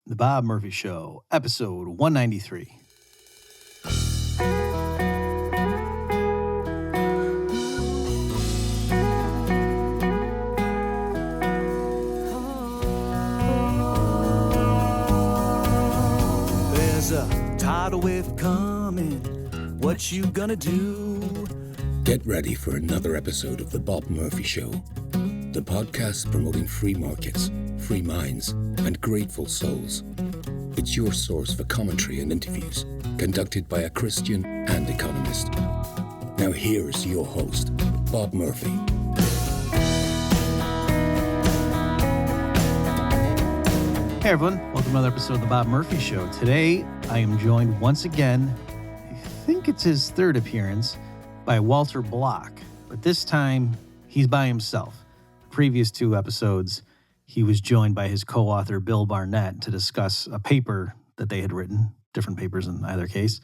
The Bob Murphy Show, episode 193. There's a tidal wave coming. What you gonna do? Get ready for another episode of The Bob Murphy Show, the podcast promoting free markets, free minds, and grateful souls. It's your source for commentary and interviews, conducted by a Christian and economist. Now here's your host, Bob Murphy. Hey everyone, welcome to another episode of The Bob Murphy Show. Today, I am joined once again, I think it's his third appearance, by Walter Block. But this time, he's by himself. Previous two episodes, he was joined by his co-author, Bill Barnett, to discuss a paper that they had written, different papers in either case.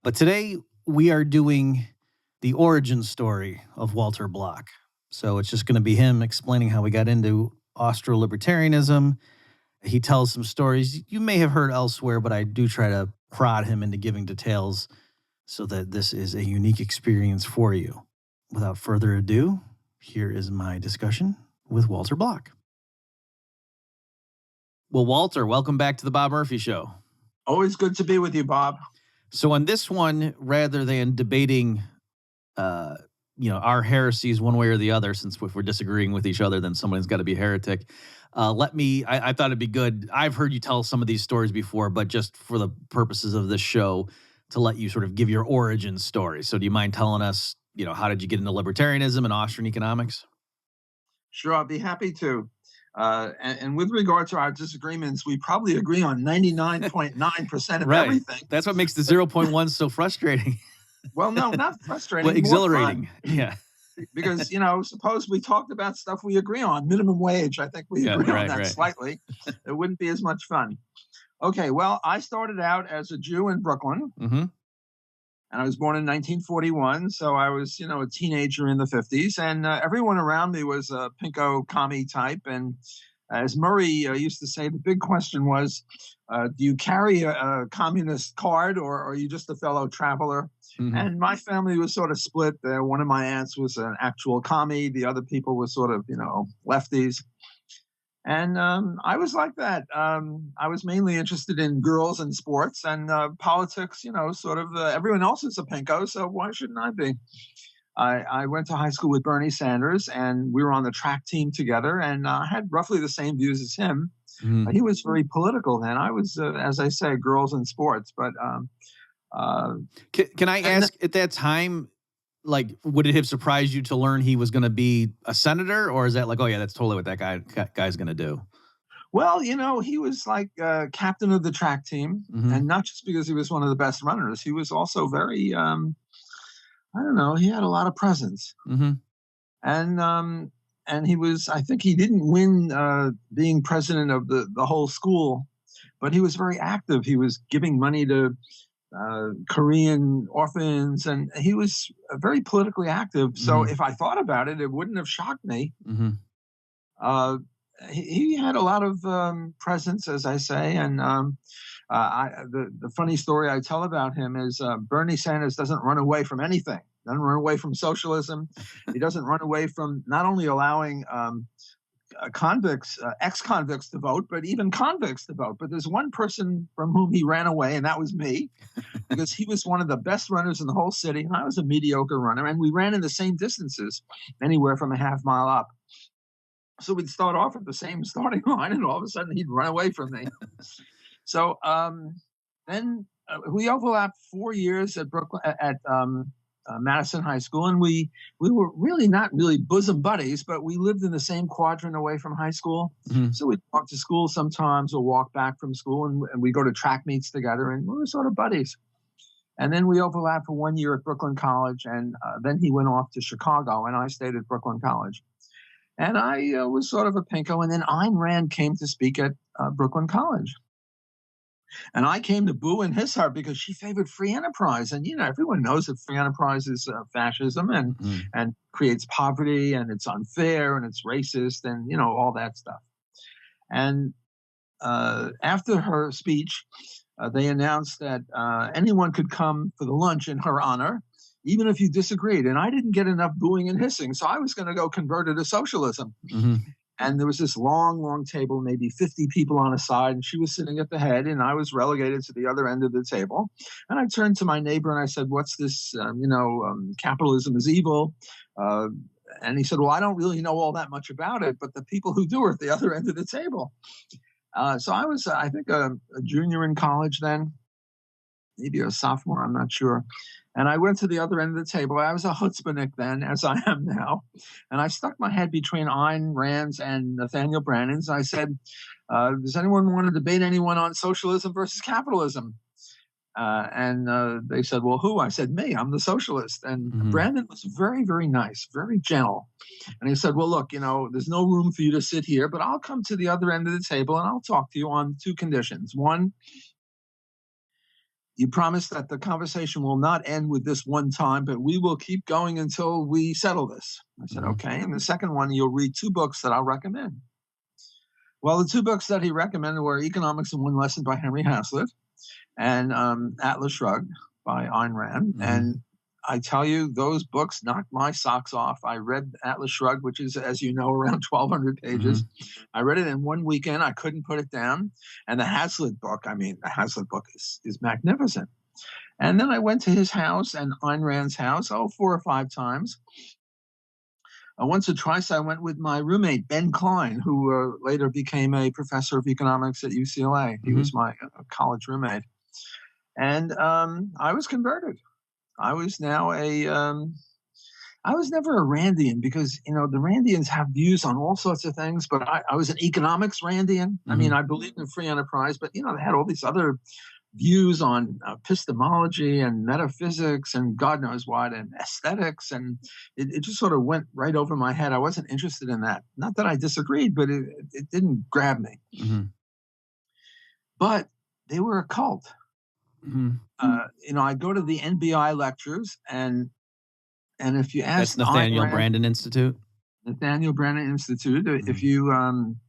But today, we are doing the origin story of Walter Block. So it's just going to be him explaining how we got into Austro-Libertarianism. He tells some stories you may have heard elsewhere, but I do try to prod him into giving details so that this is a unique experience for you. Without further ado, here is my discussion with Walter Block. Well, Walter, welcome back to the Bob Murphy Show. Always good to be with you, Bob. So on this one, rather than debating, our heresies one way or the other, since if we're disagreeing with each other, then someone's got to be a heretic. I thought it'd be good. I've heard you tell some of these stories before, but just for the purposes of this show, to let you sort of give your origin story. So do you mind telling us, how did you get into libertarianism and Austrian economics? Sure, I'll be happy to. And with regard to our disagreements, we probably agree on 99.9% of right. everything. That's what makes the 0.1 so frustrating. Well, no, not frustrating. Well, exhilarating. Yeah. Because, suppose we talked about stuff we agree on. Minimum wage, I think we agree on that slightly. It wouldn't be as much fun. Okay, well, I started out as a Jew in Brooklyn. Mm-hmm. And I was born in 1941, so I was, a teenager in the 50s. And everyone around me was a pinko commie type. And as Murray used to say, the big question was, do you carry a communist card or are you just a fellow traveler? Mm-hmm. And my family was sort of split. One of my aunts was an actual commie. The other people were sort of, lefties. And I was like that. I was mainly interested in girls and sports and politics, everyone else is a pinko, so why shouldn't I be? I went to high school with Bernie Sanders, and we were on the track team together, and I had roughly the same views as him. Mm-hmm. He was very political then. I was, as I say, girls and sports. But can I ask, at that time, would it have surprised you to learn he was going to be a senator, or is that like, oh yeah, that's totally what that guy's going to do? Well, he was like captain of the track team, mm-hmm. and not just because he was one of the best runners. He was also very, he had a lot of presence. Mm-hmm. And he was, I think he didn't win being president of the whole school, but he was very active. He was giving money to Korean orphans, and he was very politically active. So if I thought about it, it wouldn't have shocked me. Mm-hmm. He had a lot of presence, as I say, and the funny story I tell about him is Bernie Sanders doesn't run away from anything. Doesn't run away from socialism. He doesn't run away from not only allowing convicts, ex-convicts to vote, but even convicts to vote. But there's one person from whom he ran away, and that was me, because he was one of the best runners in the whole city, and I was a mediocre runner, and we ran in the same distances, anywhere from a half mile up. So we'd start off at the same starting line, and all of a sudden he'd run away from me. So then we overlapped 4 years at Brooklyn, at Madison High School, and we were really not really bosom buddies, but we lived in the same quadrant away from high school. Mm-hmm. So we'd walk to school sometimes or walk back from school, and we go to track meets together, and we were sort of buddies. And then we overlapped for 1 year at Brooklyn College, and then he went off to Chicago, and I stayed at Brooklyn College. And I was sort of a pinko, and then Ayn Rand came to speak at Brooklyn College. And I came to boo and hiss her because she favored free enterprise. And, everyone knows that free enterprise is fascism and creates poverty, and it's unfair and it's racist and, all that stuff. And after her speech, they announced that anyone could come for the lunch in her honor, even if you disagreed. And I didn't get enough booing and hissing, so I was going to go convert her to socialism. Mm-hmm. And there was this long, long table, maybe 50 people on a side, and she was sitting at the head, and I was relegated to the other end of the table. And I turned to my neighbor and I said, "What's this? Capitalism is evil." And he said, "Well, I don't really know all that much about it, but the people who do are at the other end of the table." So I was, I think, a junior in college then, maybe a sophomore, I'm not sure. And I went to the other end of the table. I was a chutzpahnik then, as I am now. And I stuck my head between Ayn Rand's and Nathaniel Brannan's. I said, does anyone want to debate anyone on socialism versus capitalism? And they said, "Well, who?" I said, "Me, I'm the socialist." And Brandon was very, very nice, very gentle. And he said, "Well, look, there's no room for you to sit here, but I'll come to the other end of the table and I'll talk to you on two conditions. One, you promise that the conversation will not end with this one time, but we will keep going until we settle this." I said, "Okay." And the second one, you'll read two books that I'll recommend. Well, the two books that he recommended were Economics in One Lesson by Henry Hazlitt and Atlas Shrugged by Ayn Rand. And I tell you, those books knocked my socks off. I read Atlas Shrugged, which is, as you know, around 1,200 pages. I read it in one weekend. I couldn't put it down. And the Hazlitt book is magnificent. And then I went to his house and Ayn Rand's house, 4 or 5 times. Once or twice, I went with my roommate, Ben Klein, who later became a professor of economics at UCLA. He was my college roommate. And I was converted. I was now I was never a Randian because, the Randians have views on all sorts of things, but I was an economics Randian. I mean, I believed in free enterprise, but, they had all these other views on epistemology and metaphysics and God knows what, and aesthetics. And it just sort of went right over my head. I wasn't interested in that. Not that I disagreed, but it didn't grab me. But they were a cult. I go to the NBI lectures, and if you ask that's Nathaniel Branden Institute. Nathaniel Branden Institute. If you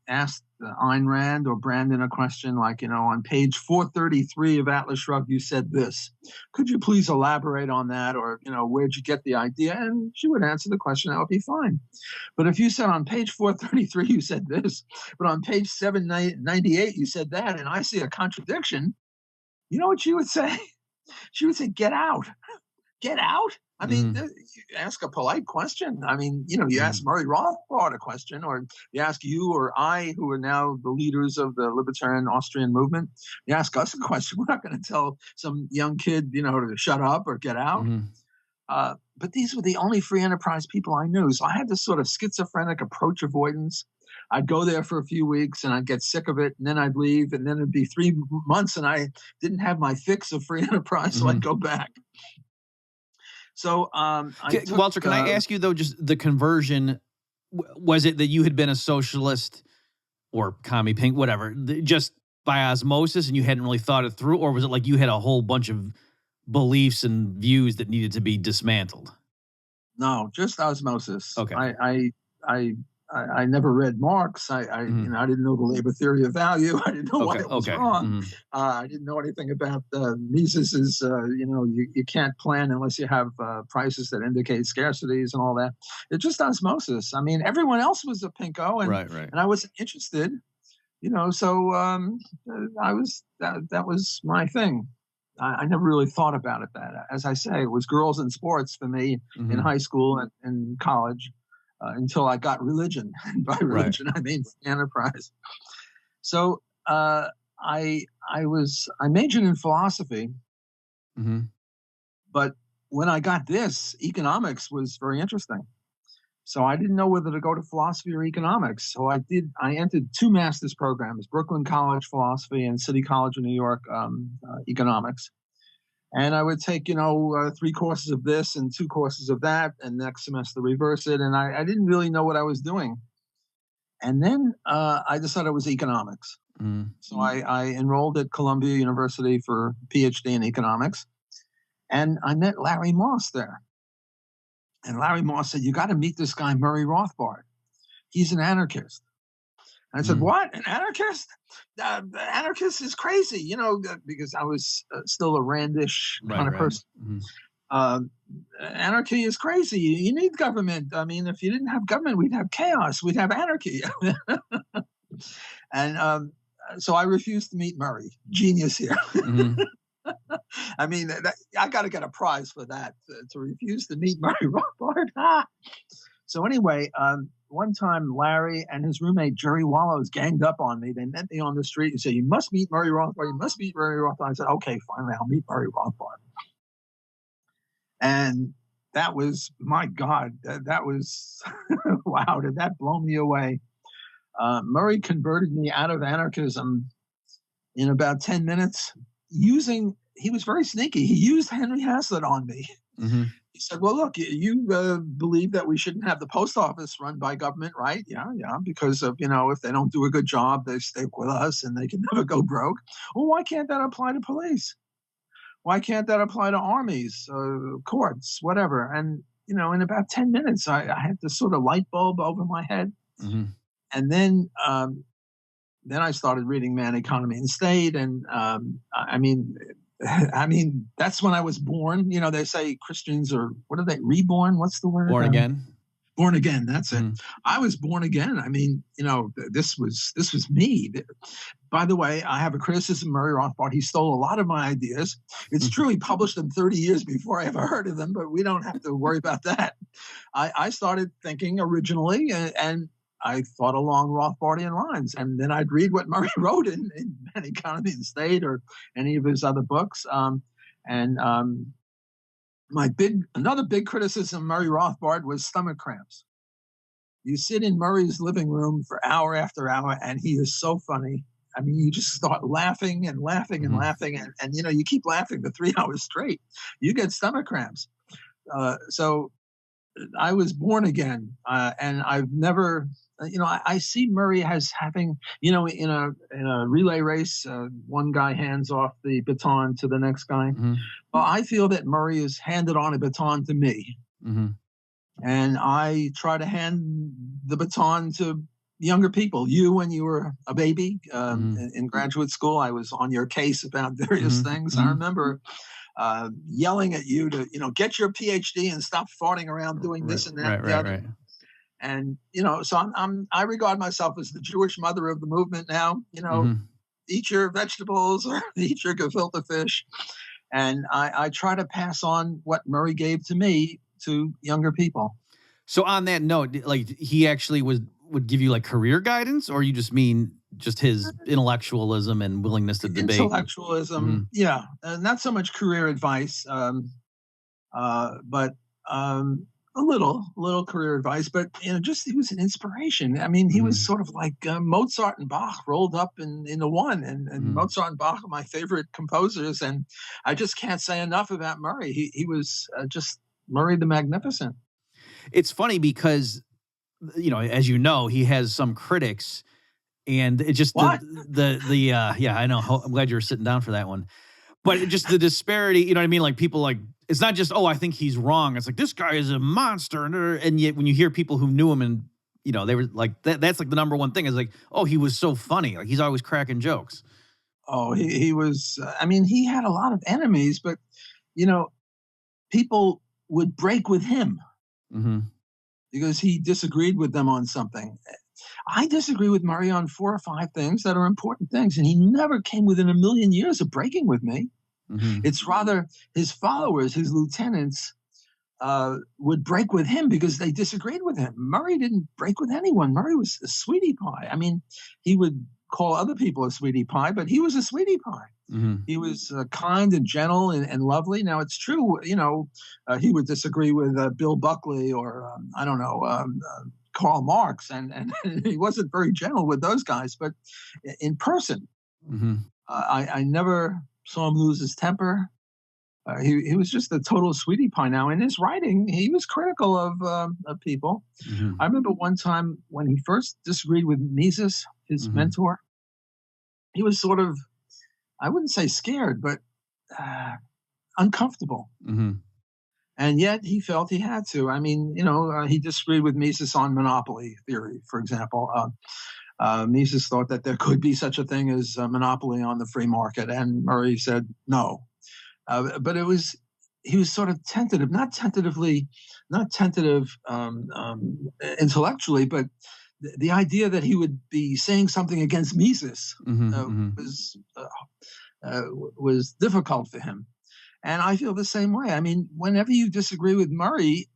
ask Ayn Rand or Brandon a question like, on page 433 of Atlas Shrugged, you said this. Could you please elaborate on that? Or, where'd you get the idea? And she would answer the question. That would be fine. But if you said on page 433, you said this, but on page 798, you said that, and I see a contradiction, you know what she would say? She would say, "Get out. Get out." I mean, you ask a polite question. I mean, you ask Murray Rothbard a question, or you ask you or I, who are now the leaders of the libertarian Austrian movement, you ask us a question. We're not going to tell some young kid, to shut up or get out. But these were the only free enterprise people I knew. So I had this sort of schizophrenic approach avoidance. I'd go there for a few weeks and I'd get sick of it, and then I'd leave, and then it'd be 3 months and I didn't have my fix of free enterprise, so I'd go back. So, Walter, can I ask you though, just the conversion, was it that you had been a socialist or commie pink, whatever, just by osmosis and you hadn't really thought it through, or was it like you had a whole bunch of beliefs and views that needed to be dismantled? No, just osmosis. Okay. I never read Marx. I didn't know the labor theory of value. I didn't know why it was wrong. I didn't know anything about Mises's, you can't plan unless you have prices that indicate scarcities and all that. It's just osmosis. I mean, everyone else was a pinko, and and I wasn't interested, so that was my thing. I never really thought about it that. As I say, it was girls and sports for me in high school and college. Until I got religion. And by religion, I mean enterprise. So I majored in philosophy, but when I got this, economics was very interesting. So I didn't know whether to go to philosophy or economics. So I entered 2 master's programs, Brooklyn College philosophy and City College of New York economics. And I would take, 3 courses of this and 2 courses of that, and next semester reverse it. And I didn't really know what I was doing. And then I decided it was economics. So I enrolled at Columbia University for a PhD in economics. And I met Larry Moss there. And Larry Moss said, "You got to meet this guy, Murray Rothbard. He's an anarchist." I said, what? An anarchist? Anarchist is crazy, because I was still a randish kind of person. Anarchy is crazy. You need government. I mean, if you didn't have government, we'd have chaos. We'd have anarchy. And so I refused to meet Murray. Genius here. I mean, I got to get a prize for that, to refuse to meet Murray Rothbard. So anyway, one time Larry and his roommate Jerry Wallows ganged up on me. They met me on the street and said, you must meet Murray Rothbard. You must meet Murray Rothbard. I said, okay, finally, I'll meet Murray Rothbard. And that was, my God, that was, wow, did that blow me away. Murray converted me out of anarchism in about 10 minutes he was very sneaky. He used Henry Hazlitt on me. He said, well, look, you believe that we shouldn't have the post office run by government, right? Yeah, because of, if they don't do a good job, they stick with us and they can never go broke. Well, why can't that apply to police? Why can't that apply to armies, courts, whatever? And, in about 10 minutes, I had this sort of light bulb over my head. And then I started reading Man, Economy, and State. And I mean, that's when I was born. They say Christians are, what are they, reborn? What's the word? Born again. Born again. That's it. I was born again. I mean, this was me. By the way, I have a criticism of Murray Rothbard. He stole a lot of my ideas. It's true he published them 30 years before I ever heard of them, but we don't have to worry about that. I started thinking originally, and I thought along Rothbardian lines, and then I'd read what Murray wrote in Man, Economy, and State, or any of his other books. Another big criticism of Murray Rothbard was stomach cramps. You sit in Murray's living room for hour after hour, and he is so funny. I mean, you just start laughing and laughing and laughing, and you keep laughing for 3 hours straight. You get stomach cramps. So I was born again, and I've never. I see Murray as having, in a relay race, one guy hands off the baton to the next guy. Well, I feel that Murray has handed on a baton to me. And I try to hand the baton to younger people. You, when you were a baby in graduate school, I was on your case about various things. I remember yelling at you to, get your PhD and stop farting around doing this and that. Right. And, so I regard myself as the Jewish mother of the movement now, eat your vegetables or eat your gefilte fish. And I try to pass on what Murray gave to me to younger people. So on that note, like, he actually would give you like career guidance, or you just mean just his intellectualism and willingness to debate? Intellectualism, yeah. Not so much career advice, but a little career advice, but just he was an inspiration. I mean, he was sort of like Mozart and Bach rolled up in the one, and Mozart and Bach are my favorite composers, and I just can't say enough about Murray. He was just Murray the Magnificent. It's funny because, as you know, he has some critics, and it just yeah, I know. I'm glad you're sitting down for that one. But just the disparity, you know what I mean? Like, people like, it's not just, I think he's wrong. It's like, this guy is a monster. And yet when you hear people who knew him and, they were like, that's like the number one thing is like, he was so funny. Like, he's always cracking jokes. Oh, he was, he had a lot of enemies, but, people would break with him because he disagreed with them on something. I disagree with Murray on 4 or 5 things that are important things, and he never came within a million years of breaking with me. It's rather his followers, his lieutenants, would break with him because they disagreed with him. Murray didn't break with anyone. Murray was a sweetie pie. He would call other people a sweetie pie, but he was a sweetie pie. He was kind and gentle and lovely. Now, it's true, he would disagree with Bill Buckley or, Karl Marx, and he wasn't very gentle with those guys. But in person, I never saw him lose his temper. He was just a total sweetie pie. Now, in his writing, he was critical of people. I remember one time when he first disagreed with Mises, his mentor, he was sort of, I wouldn't say scared, but uncomfortable. And yet he felt he had to. He disagreed with Mises on monopoly theory, for example. Mises thought that there could be such a thing as a monopoly on the free market, and Murray said no. But he was sort of tentative, not tentative intellectually, but the idea that he would be saying something against Mises was difficult for him. And I feel the same way. I mean, whenever you disagree with Murray,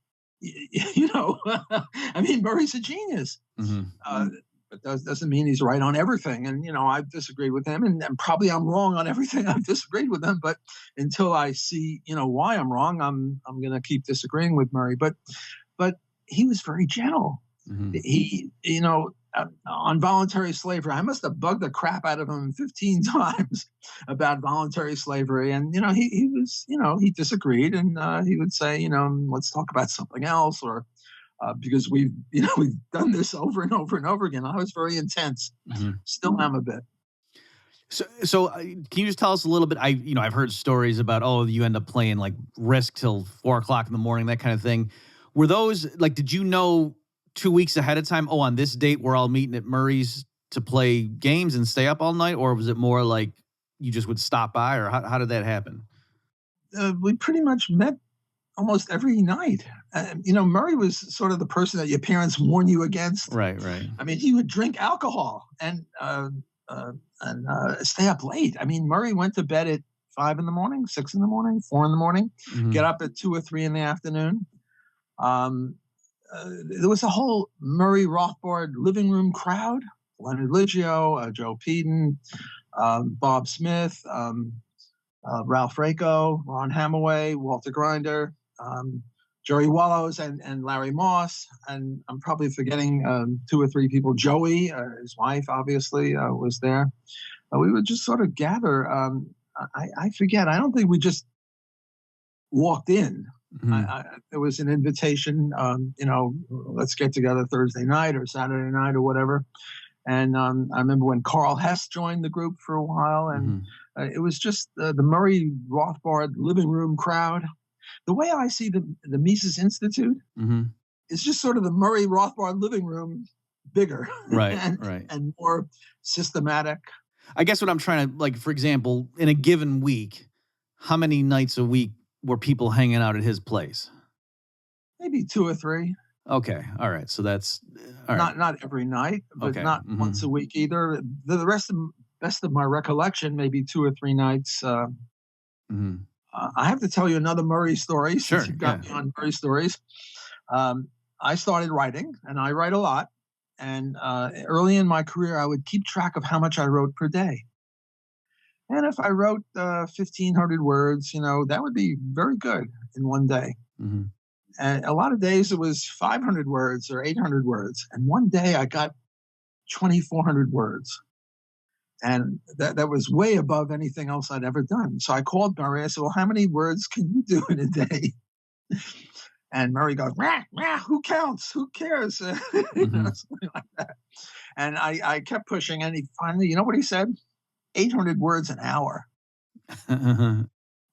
I mean, Murray's a genius. But that doesn't mean he's right on everything. And, I've disagreed with him, and probably I'm wrong on everything I've disagreed with him. But until I see, why I'm wrong, I'm going to keep disagreeing with Murray. But he was very gentle. He, on voluntary slavery, I must have bugged the crap out of him 15 times about voluntary slavery. And, he was, he disagreed, and he would say, let's talk about something else, or because we've done this over and over and over again. I was very intense. Still am a bit. So can you just tell us a little bit? I've heard stories about, you end up playing like Risk till 4:00 in the morning, that kind of thing. Were those did you know 2 weeks ahead of time, on this date we're all meeting at Murray's to play games and stay up all night? Or was it more like you just would stop by, or how did that happen? We pretty much met almost every night. Murray was sort of the person that your parents warn you against. Right. I mean, he would drink alcohol and stay up late. I mean, Murray went to bed at 5 in the morning, 6 in the morning, 4 in the morning, get up at 2 or 3 in the afternoon. There was a whole Murray Rothbard living room crowd: Leonard Liggio, Joe Peden, Bob Smith, Ralph Raico, Ron Hamaway, Walter Grinder, Jerry Wallows, and Larry Moss. And I'm probably forgetting 2 or 3 people. Joey, his wife, obviously, was there. We would just sort of gather. I forget. I don't think we just walked in. There was an invitation, let's get together Thursday night or Saturday night or whatever. And I remember when Carl Hess joined the group for a while, and it was just the Murray Rothbard living room crowd. The way I see the Mises Institute is just sort of the Murray Rothbard living room, bigger, right, and more systematic. I guess what I'm trying to, for example, in a given week, how many nights a week were people hanging out at his place? Maybe 2 or 3. Okay. All right. So that's all right. Not every night, but not once a week either. The best of my recollection, maybe 2 or 3 nights. I have to tell you another Murray story. Since you've got me on Murray stories. I started writing, and I write a lot. And early in my career, I would keep track of how much I wrote per day. And if I wrote 1,500 words, that would be very good in one day. And a lot of days it was 500 words or 800 words. And one day I got 2,400 words. And that was way above anything else I'd ever done. So I called Murray. I said, well, how many words can you do in a day? And Murray goes, who counts? Who cares? Something like that. And I kept pushing. And he finally, you know what he said? 800 words an hour.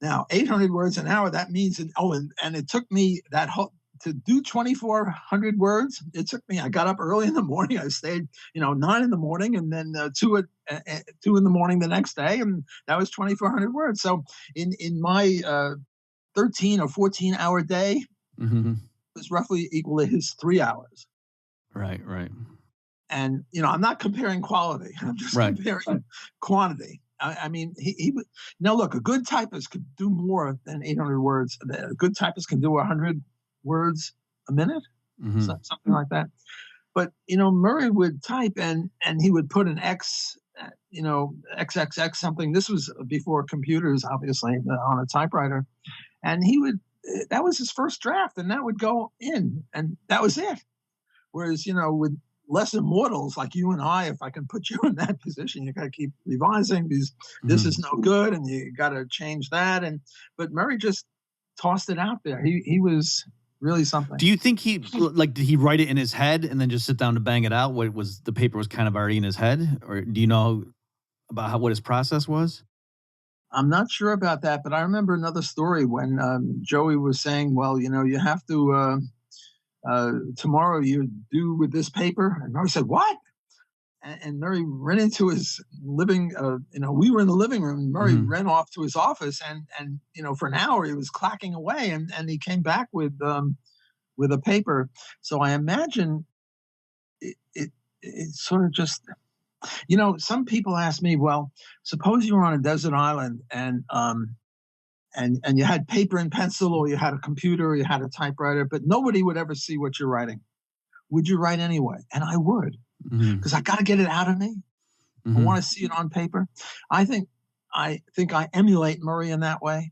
Now, 800 words an hour, that means, and it took me to do 2,400 words. It took me, I got up early in the morning. I stayed, 9 in the morning, and then 2 in the morning the next day. And that was 2,400 words. So in my 13 or 14 hour day, it was roughly equal to his 3 hours. Right. And, I'm not comparing quality. I'm just comparing quantity. I mean, he would. Now, look, a good typist could do more than 800 words. A good typist can do 100 words a minute, something like that. But, Murray would type and he would put an X, XXX something. This was before computers, obviously, on a typewriter. And that was his first draft, and that would go in, and that was it. Whereas, with less immortals like you and I, if I can put you in that position, you got to keep revising because this is no good, and you got to change that. But Murray just tossed it out there. He was really something. Do you think did he write it in his head and then just sit down to bang it out? The paper was kind of already in his head, or do you know about what his process was? I'm not sure about that, but I remember another story when Joey was saying, well, you have to, tomorrow you do with this paper. And Murray said, what? and Murray ran into his living, we were in the living room, and Murray ran off to his office, and for an hour he was clacking away, and he came back with a paper. So I imagine it sort of just, some people ask me, well, suppose you were on a desert island and you had paper and pencil, or you had a computer, or you had a typewriter, but nobody would ever see what you're writing. Would you write anyway? And I would, because I got to get it out of me. I want to see it on paper. I think I emulate Murray in that way.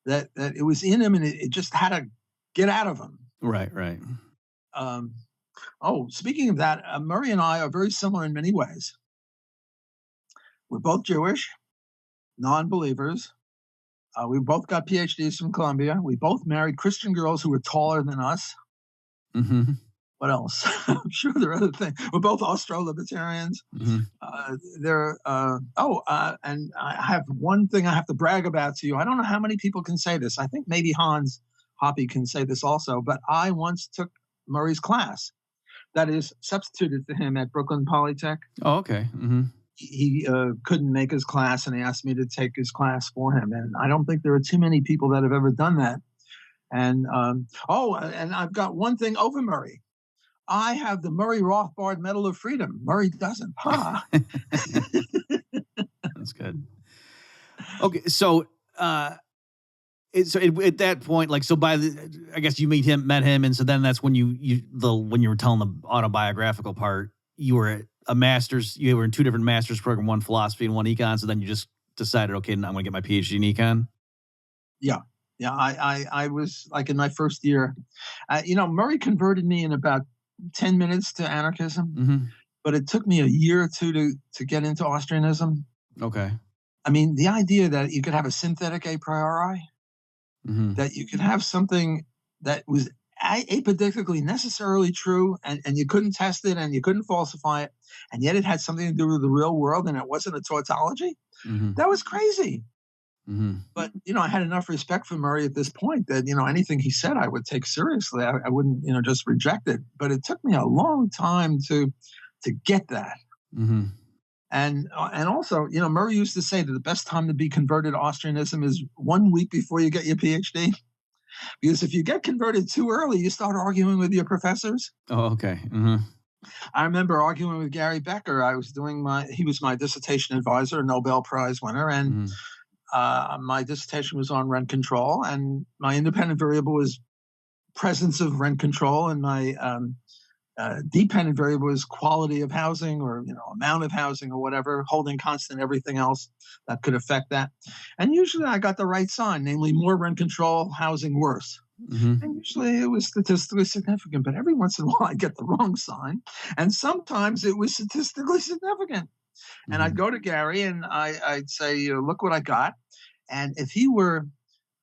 That it was in him, and it just had to get out of him. Right. Speaking of that, Murray and I are very similar in many ways. We're both Jewish, non-believers. We both got PhDs from Columbia. We both married Christian girls who were taller than us. What else? I'm sure there are other things. We're both Austro-Libertarians. And I have one thing I have to brag about to you. I don't know how many people can say this. I think maybe Hans Hoppe can say this also, but I once took Murray's class. That is, substituted for him at Brooklyn Polytech. Oh, okay. He couldn't make his class, and he asked me to take his class for him. And I don't think there are too many people that have ever done that. And and I've got one thing over Murray. I have the Murray Rothbard Medal of Freedom. Murray doesn't. That's good. Okay, so at that point, I guess you met him, and so then that's when when you were telling the autobiographical part, you were a master's. You were in two different master's programs, one philosophy and one econ. So then you just decided, okay, now I'm going to get my PhD in econ. Yeah. I was like in my first year. Murray converted me in about 10 minutes to anarchism, but it took me a year or two to get into Austrianism. Okay. I mean, the idea that you could have a synthetic a priori, that you could have something that was apodictically necessarily true, and you couldn't test it and you couldn't falsify it, and yet it had something to do with the real world and it wasn't a tautology. That was crazy. But, I had enough respect for Murray at this point that, anything he said I would take seriously. I wouldn't, just reject it. But it took me a long time to get that. And also, Murray used to say that the best time to be converted to Austrianism is 1 week before you get your PhD. Because if you get converted too early, you start arguing with your professors. Oh, okay. I remember arguing with Gary Becker. He was my dissertation advisor, a Nobel Prize winner, and my dissertation was on rent control, and my independent variable was presence of rent control, and my dependent variable was quality of housing, or amount of housing, or whatever, holding constant everything else that could affect that. And usually I got the right sign, namely more rent control, housing worse. And usually it was statistically significant, but every once in a while I get the wrong sign, and sometimes it was statistically significant. And I'd go to Gary and I'd say, look what I got. And if he were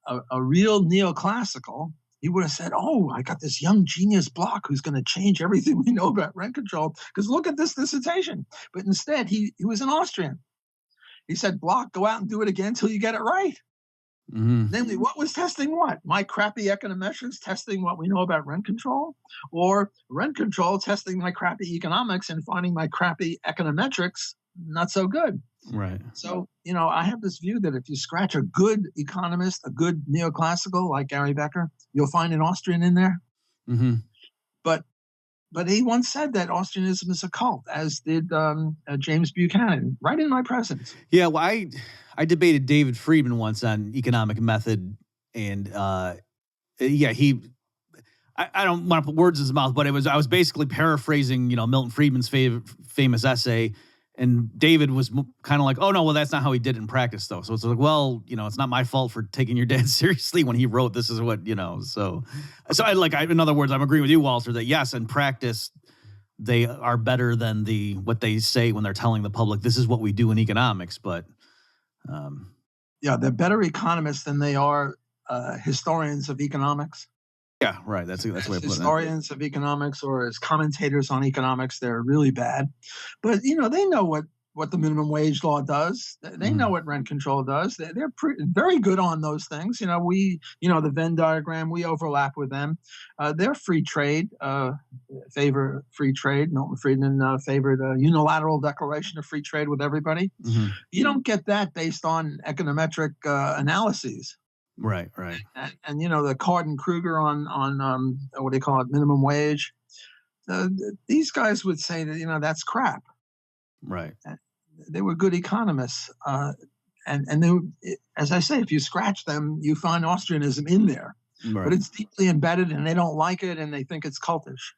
a real neoclassical, he would have said, I got this young genius Bloch who's going to change everything we know about rent control, because look at this dissertation. But instead, he was an Austrian. He said, Bloch, go out and do it again until you get it right. Namely, what was testing what? My crappy econometrics testing what we know about rent control, or rent control testing my crappy economics and finding my crappy econometrics not so good. Right. So, I have this view that if you scratch a good economist, a good neoclassical like Gary Becker, you'll find an Austrian in there. But he once said that Austrianism is a cult, as did James Buchanan, right in my presence. Yeah, well, I debated David Friedman once on economic method, and I don't want to put words in his mouth, but I was basically paraphrasing, Milton Friedman's famous essay, and David was kind of like, oh no, well that's not how he did it in practice though. So it's like, well, it's not my fault for taking your dad seriously when he wrote this is what, So in other words, I'm agreeing with you, Walter, that yes, in practice they are better than what they say when they're telling the public this is what we do in economics, but they're better economists than they are historians of economics. Yeah, right. That's the way I put it. Historians of economics, or as commentators on economics, they're really bad. But, they know what what the minimum wage law does. They know what rent control does. They're very good on those things. The Venn diagram, we overlap with them. They're free trade, favor free trade. Milton Friedman favored a unilateral declaration of free trade with everybody. Mm-hmm. You don't get that based on econometric analyses. Right. And the Carden-Kruger on what do you call it, minimum wage. These guys would say that, that's crap. Right. They were good economists. And they, as I say, if you scratch them, you find Austrianism in there. Right. But it's deeply embedded, and they don't like it, and they think it's cultish.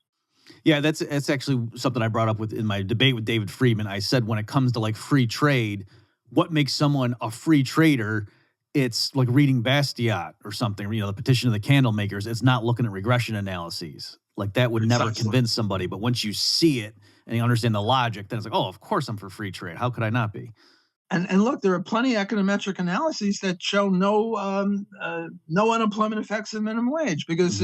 Yeah, that's actually something I brought up in my debate with David Friedman. I said when it comes to like free trade, what makes someone a free trader? It's like reading Bastiat or something, the Petition of the Candle Makers. It's not looking at regression analyses. Like that would never convince somebody. But once you see it and you understand the logic, then it's like, oh, of course I'm for free trade. How could I not be? And look, there are plenty of econometric analyses that show no unemployment effects of minimum wage because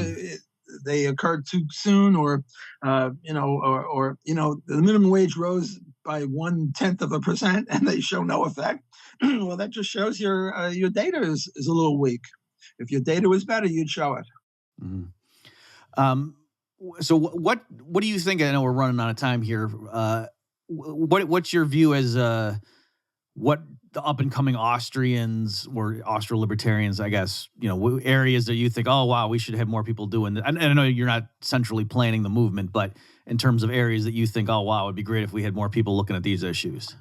they occurred too soon, or the minimum wage rose by 0.1%, and they show no effect. Well, that just shows your data is a little weak. If your data was better, you'd show it. Mm-hmm. So what do you think? I know we're running out of time here. What's your view as what the up and coming Austrians or Austro-Libertarians, I guess, areas that you think, oh, wow, we should have more people doing that. And I know you're not centrally planning the movement, but in terms of areas that you think, oh, wow, it'd be great if we had more people looking at these issues.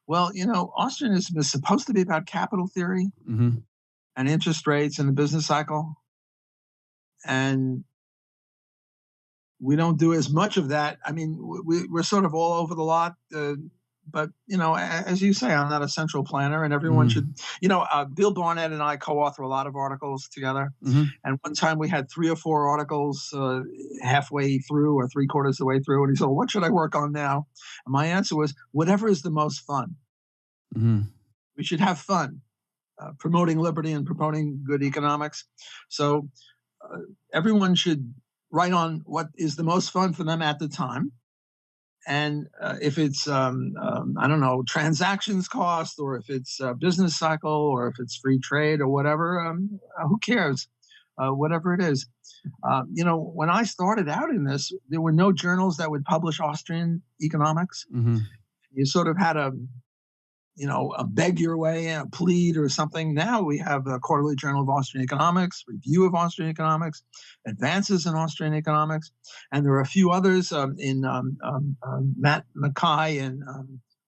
Well, Austrianism is supposed to be about capital theory and interest rates and the business cycle. And we don't do as much of that. I mean, we're sort of all over the lot. But, as you say, I'm not a central planner, and everyone should, Bill Barnett and I co-author a lot of articles together. And one time we had 3 or 4 articles halfway through or 3/4 of the way through. And he said, well, what should I work on now? And my answer was, whatever is the most fun. We should have fun promoting liberty and promoting good economics. So everyone should write on what is the most fun for them at the time. And if it's, transactions cost, or if it's business cycle, or if it's free trade or whatever, who cares? Whatever it is. When I started out in this, there were no journals that would publish Austrian economics. You sort of had a beg your way, a plead or something. Now we have a Quarterly Journal of Austrian Economics, Review of Austrian Economics, Advances in Austrian Economics, and there are a few others in Matt Mackay in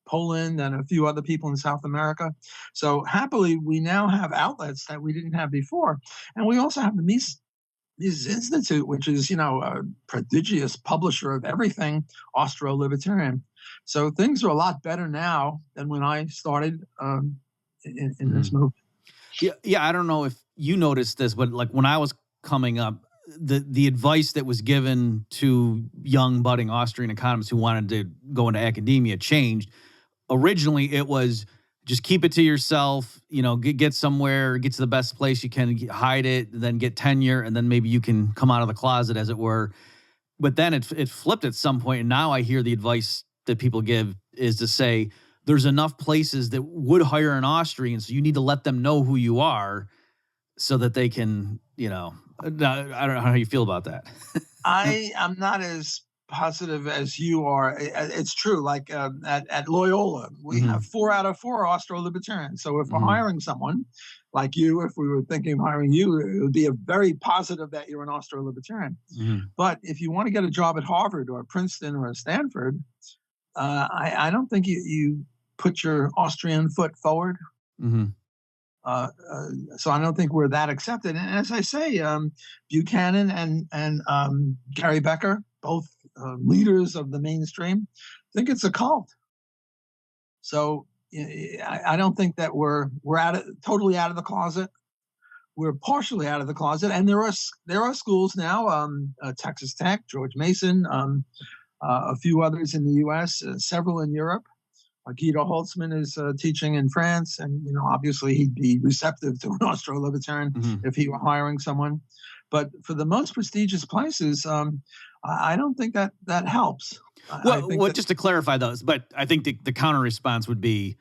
Poland and a few other people in South America. So happily, we now have outlets that we didn't have before. And we also have the Mises Institute, which is, a prodigious publisher of everything Austro-Libertarian. So things are a lot better now than when I started in this movement. Yeah. I don't know if you noticed this, but like when I was coming up, the advice that was given to young budding Austrian economists who wanted to go into academia changed. Originally, it was just keep it to yourself, get somewhere, get to the best place you can, hide it, then get tenure, and then maybe you can come out of the closet, as it were. But then it flipped at some point, and now I hear the advice that people give is to say there's enough places that would hire an Austrian, so you need to let them know who you are so that they can, I don't know how you feel about that. I am not as positive as you are. It's true. Like at Loyola, we have 4 out of 4 Austro-Libertarians. So if we're hiring someone like you, if we were thinking of hiring you, it would be a very positive that you're an Austro-Libertarian. But if you want to get a job at Harvard or Princeton or Stanford, I don't think you put your Austrian foot forward. So I don't think we're that accepted. And as I say, Buchanan and Gary Becker, both leaders of the mainstream, think it's a cult. So I don't think that we're totally out of the closet. We're partially out of the closet, and there are schools now, Texas Tech, George Mason, a few others in the U.S., several in Europe, Guido Holtzman is teaching in France, and obviously he'd be receptive to an Austro-Libertarian if he were hiring someone. But for the most prestigious places, I don't think that helps. Just to clarify those, but I think the counter response would be,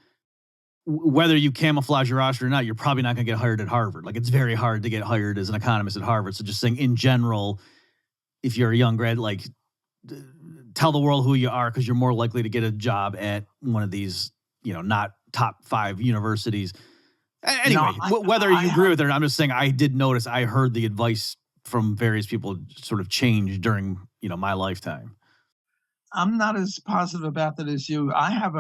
whether you camouflage your Austria or not, you're probably not going to get hired at Harvard. Like, it's very hard to get hired as an economist at Harvard. So just saying, in general, if you're a young grad, like, tell the world who you are, because you're more likely to get a job at one of these, not top 5 universities. Anyway, whether you agree with it or not, I'm just saying, I did notice, I heard the advice from various people sort of change during, my lifetime. I'm not as positive about that as you. I have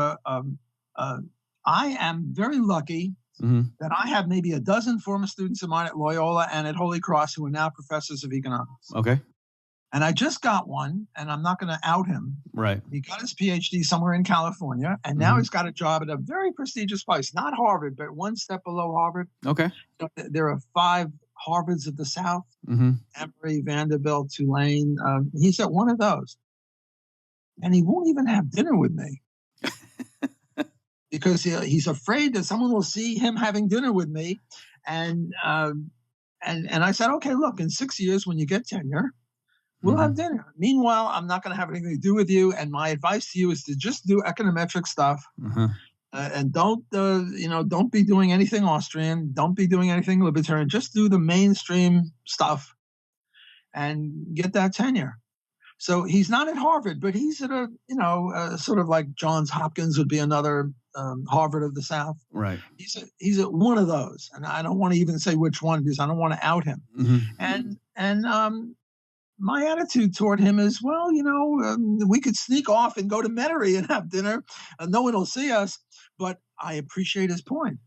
I am very lucky that I have maybe a dozen former students of mine at Loyola and at Holy Cross who are now professors of economics. Okay. And I just got one, and I'm not going to out him. Right. He got his PhD somewhere in California, and now he's got a job at a very prestigious place, not Harvard, but one step below Harvard. Okay. There are 5 Harvards of the South, Emory, Vanderbilt, Tulane. He's at one of those. And he won't even have dinner with me. Because he's afraid that someone will see him having dinner with me. And I said, okay, look, in 6 years when you get tenure, we'll have dinner. Meanwhile, I'm not going to have anything to do with you. And my advice to you is to just do econometric stuff. And don't be doing anything Austrian. Don't be doing anything libertarian. Just do the mainstream stuff and get that tenure. So he's not at Harvard, but he's at a sort of like Johns Hopkins would be another Harvard of the South. Right. He's at one of those, and I don't want to even say which one because I don't want to out him. And my attitude toward him is, well, we could sneak off and go to Metairie and have dinner, and no one will see us. But I appreciate his point.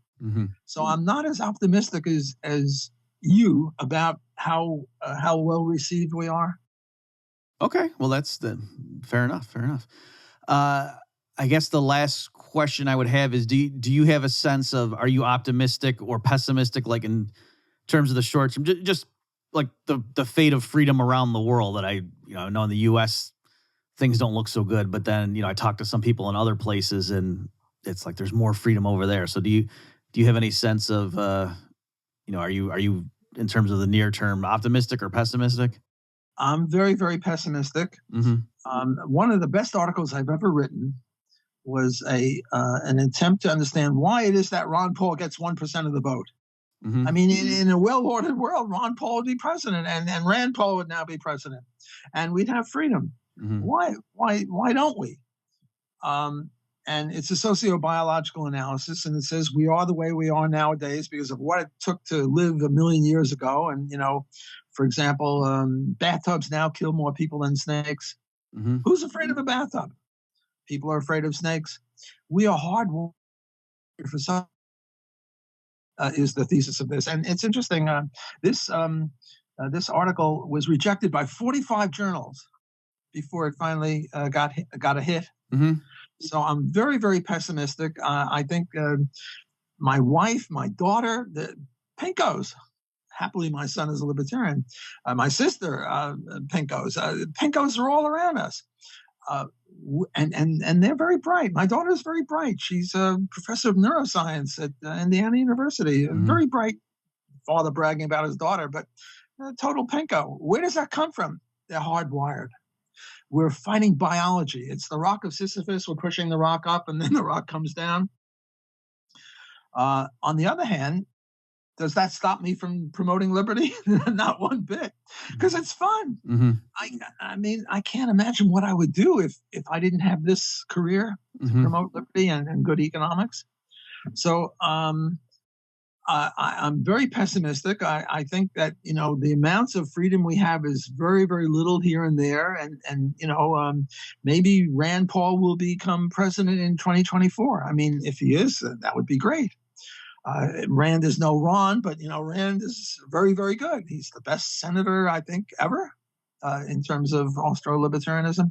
So I'm not as optimistic as you about how well received we are. Okay, well, that's fair enough. Fair enough. I guess the last question I would have is, do you have a sense of, are you optimistic or pessimistic, like in terms of the short term, just like the fate of freedom around the world? That I know in the U.S. things don't look so good, but then I talk to some people in other places and it's like there's more freedom over there. So do you have any sense of are you in terms of the near term optimistic or pessimistic? I'm very, very pessimistic. One of the best articles I've ever written was an attempt to understand why it is that Ron Paul gets 1% of the vote. I mean, in a well-ordered world, Ron Paul would be president, and Rand Paul would now be president, and we'd have freedom. Why don't we? And it's a sociobiological analysis, and it says we are the way we are nowadays because of what it took to live a million years ago. And for example, bathtubs now kill more people than snakes. Who's afraid of a bathtub? People are afraid of snakes. We are hardwired for some. Is the thesis of this, and it's interesting. This article was rejected by 45 journals before it finally got a hit. So I'm very, very pessimistic. I think my wife, my daughter, the Pinkos. Happily, my son is a libertarian. My sister, Pinkos. Pinkos are all around us. And they're very bright. My daughter is very bright. She's a professor of neuroscience at Indiana University. Very bright. Father bragging about his daughter, but total pinko. Where does that come from? They're hardwired. We're fighting biology. It's the rock of Sisyphus. We're pushing the rock up, and then the rock comes down. On the other hand, does that stop me from promoting liberty? Not one bit, because it's fun. I mean, I can't imagine what I would do if I didn't have this career to promote liberty and good economics. So I'm very pessimistic. I think that the amounts of freedom we have is very, very little here and there, and maybe Rand Paul will become president in 2024. I mean, if he is, that would be great. Rand is no Ron, but Rand is very, very good. He's the best senator, I think, ever in terms of Austro-Libertarianism.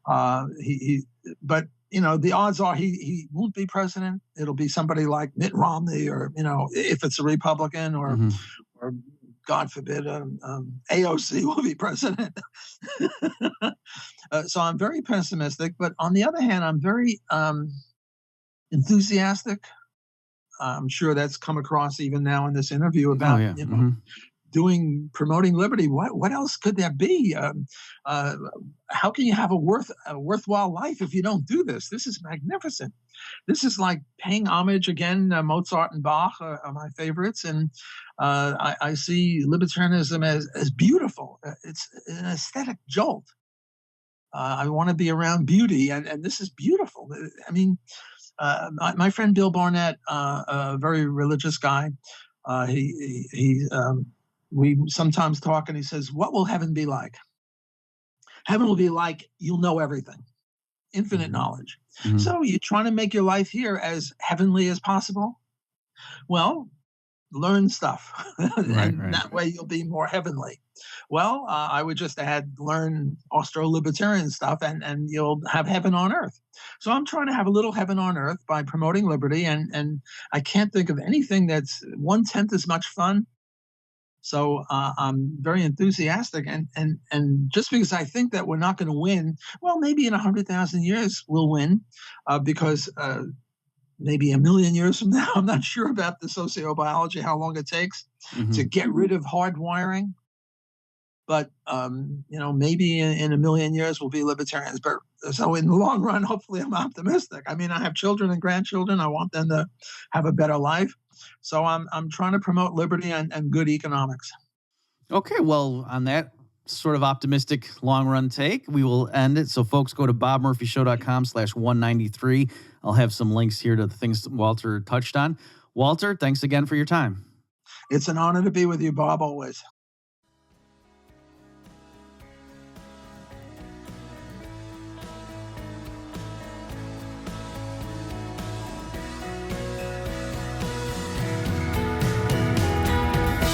But the odds are he won't be president. It'll be somebody like Mitt Romney, or if it's a Republican, or God forbid, AOC will be president. So I'm very pessimistic. But on the other hand, I'm very enthusiastic. I'm sure that's come across even now in this interview about promoting liberty. What else could there be? How can you have a worthwhile life if you don't do this? This is magnificent. This is like paying homage again. Mozart and Bach are my favorites, and I see libertarianism as beautiful. It's an aesthetic jolt. I want to be around beauty, and this is beautiful. I mean, my friend Bill Barnett, a very religious guy, we sometimes talk, and he says, "What will heaven be like? Heaven will be like you'll know everything, infinite knowledge." Mm-hmm. So you're trying to make your life here as heavenly as possible? Well, learn stuff, and that way you'll be more heavenly. Well, I would just add learn Austro-Libertarian stuff, and you'll have heaven on earth. So I'm trying to have a little heaven on earth by promoting liberty, and I can't think of anything that's 1/10 as much fun. So I'm very enthusiastic, and just because I think that we're not going to win, well, maybe in 100,000 years we'll win, because maybe 1 million years from now, I'm not sure about the sociobiology, how long it takes to get rid of hard wiring. But maybe in 1 million years we'll be libertarians. But so in the long run, hopefully, I'm optimistic. I mean, I have children and grandchildren. I want them to have a better life. So I'm trying to promote liberty and good economics. Okay, well, on that sort of optimistic long-run take, we will end it. So folks, go to bobmurphyshow.com/193. I'll have some links here to the things that Walter touched on. Walter, thanks again for your time. It's an honor to be with you, Bob, always.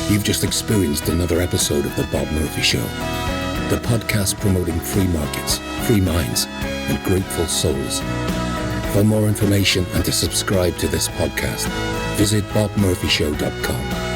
You've just experienced another episode of The Bob Murphy Show, the podcast promoting free markets, free minds, and grateful souls. For more information and to subscribe to this podcast, visit bobmurphyshow.com.